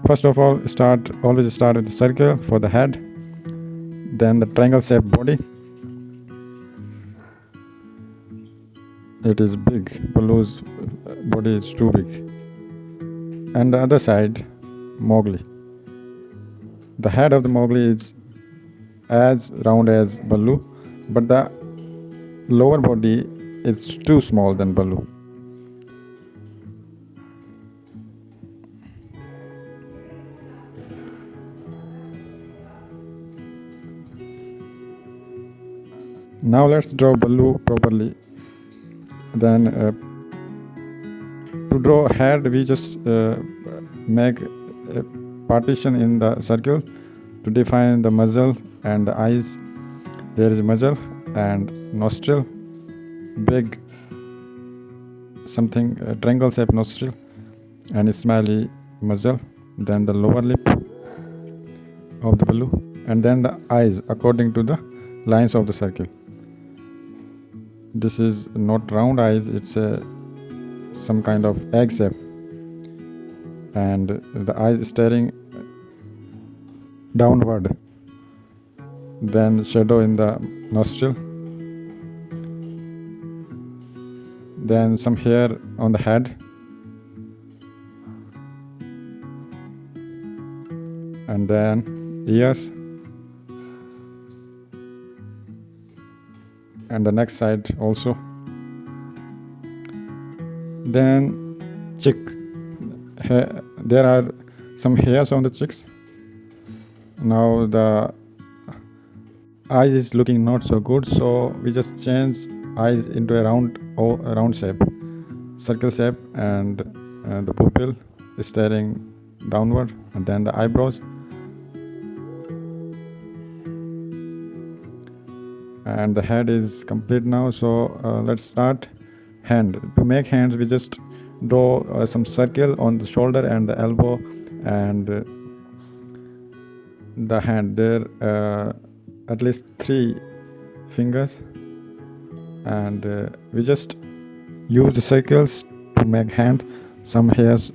First of all, always start with the circle for the head, then the triangle shaped body. It is big. Baloo's body is too big. And the other side, Mowgli. The head of the Mowgli is as round as Baloo, but the lower body is too small than Baloo. Now let's draw Baloo properly. Then to draw a head, we just make a partition in the circle to define the muzzle and the eyes. There is muzzle and nostril, big something triangle shaped nostril, and a smiley muzzle. Then the lower lip of the Baloo, and then the eyes according to the lines of the circle. This is not round eyes, it's some kind of egg shape, and the eyes staring downward. Then shadow in the nostril, then some hair on the head, and then ears, and the next side also. Then cheek, there are some hairs on the cheeks. Now the eyes is looking not so good, so we just change eyes into a round shape, circle shape, and the pupil is staring downward, and then the eyebrows, and the head is complete now. So let's start hand. To make hands, we just draw some circle on the shoulder and the elbow and the hand. There at least 3 fingers, and we just use the circles to make hand. Some hairs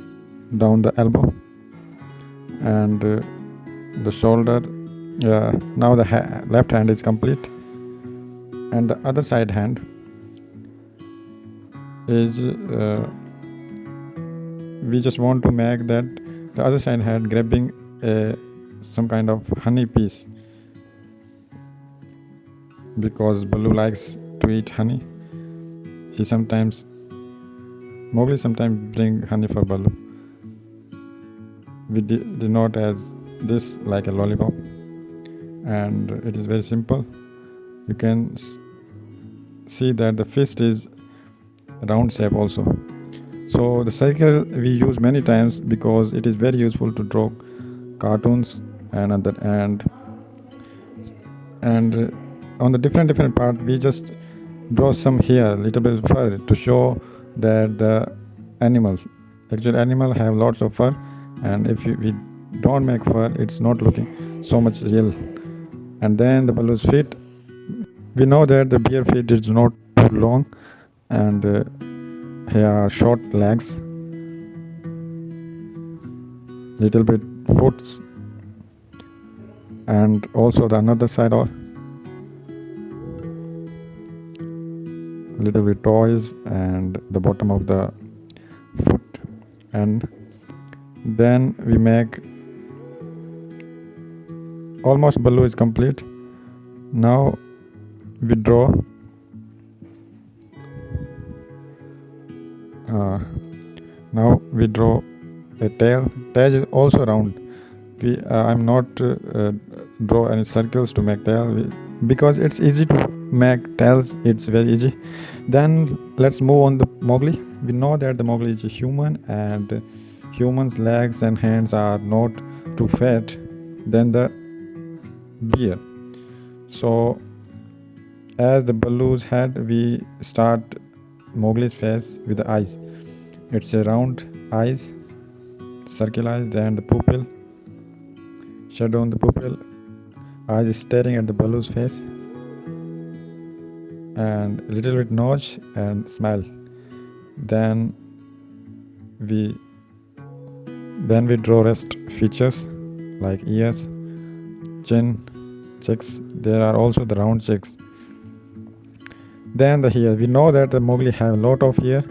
down the elbow and the shoulder. Now the left hand is complete, and the other side hand is we just want to make that the other side hand grabbing some kind of honey piece, because Baloo likes to eat honey. Mowgli sometimes bring honey for Baloo. We denote as this like a lollipop, and it is very simple. You can see that the fist is round shape also. So the circle we use many times because it is very useful to draw cartoons and on the different part we just draw some hair, little bit fur, to show that the animal have lots of fur, and if we don't make fur, it's not looking so much real. And then the Baloo's feet, we know that the bear feet is not too long, and here are short legs, little bit foots, and also the another side or little bit toes and the bottom of the foot. And then we make almost Baloo is complete. Now we draw a tail. Tail is also round. I'm not draw any circles to make tail because it's easy to make tails. It's very easy. Then let's move on the Mowgli. We know that the Mowgli is a human, and humans' legs and hands are not too fat than the bear. So as the Baloo's head, we start Mowgli's face with the eyes. It's a round eyes, circle eyes, then the pupil, shadow on the pupil, eyes staring at the Baloo's face, and a little bit nose and smile. Then we Then we draw rest features like ears, chin, cheeks. There are also the round cheeks. Then the hair. We know that the Mowgli have a lot of hair,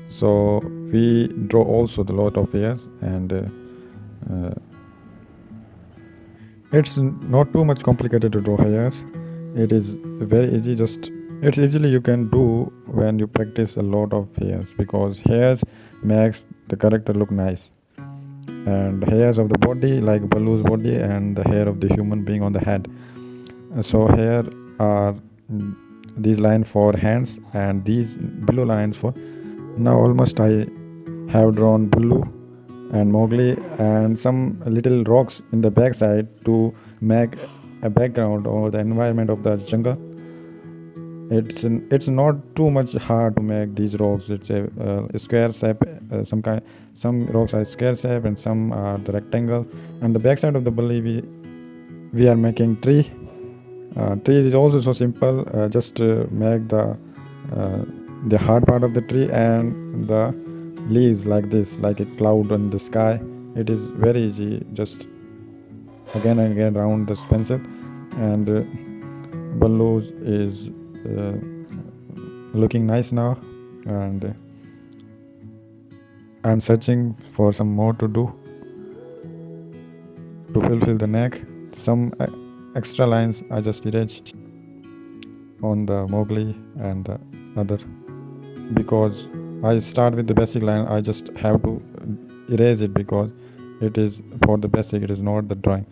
so we draw also the lot of hairs, and it's not too much complicated to draw hairs. It is very easy. Just it's easily you can do when you practice a lot of hairs, because hairs makes the character look nice. And hairs of the body like Baloo's body, and the hair of the human being on the head. So here are these lines for hands, and these blue lines for. Now almost I have drawn Baloo and Mowgli and some little rocks in the backside to make a background or the environment of the jungle. It's not too much hard to make these rocks. It's a square shape. Some rocks are square shape and some are the rectangle. And the backside of the Baloo we are making tree. Tree is also so simple. Just make the hard part of the tree and the leaves like this, like a cloud on the sky. It is very easy. Just again and again round the pencil, and Baloo is looking nice now. And I'm searching for some more to do to fulfill the neck. Some extra lines I just erased on the Mowgli and the other, because I start with the basic line. I just have to erase it because it is for the basic, it is not the drawing.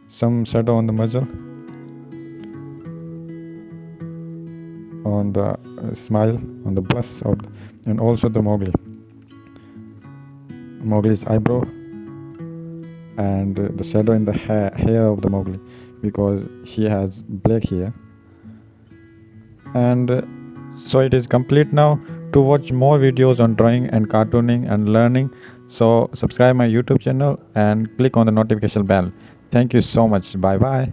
Some shadow on the muzzle, on the smile, on the bust of, and also the Mowgli's eyebrow, and the shadow in the hair of the Mowgli, because he has black hair. And so it is complete now. To watch more videos on drawing and cartooning and learning, so subscribe my YouTube channel and click on the notification bell. Thank you so much. Bye bye.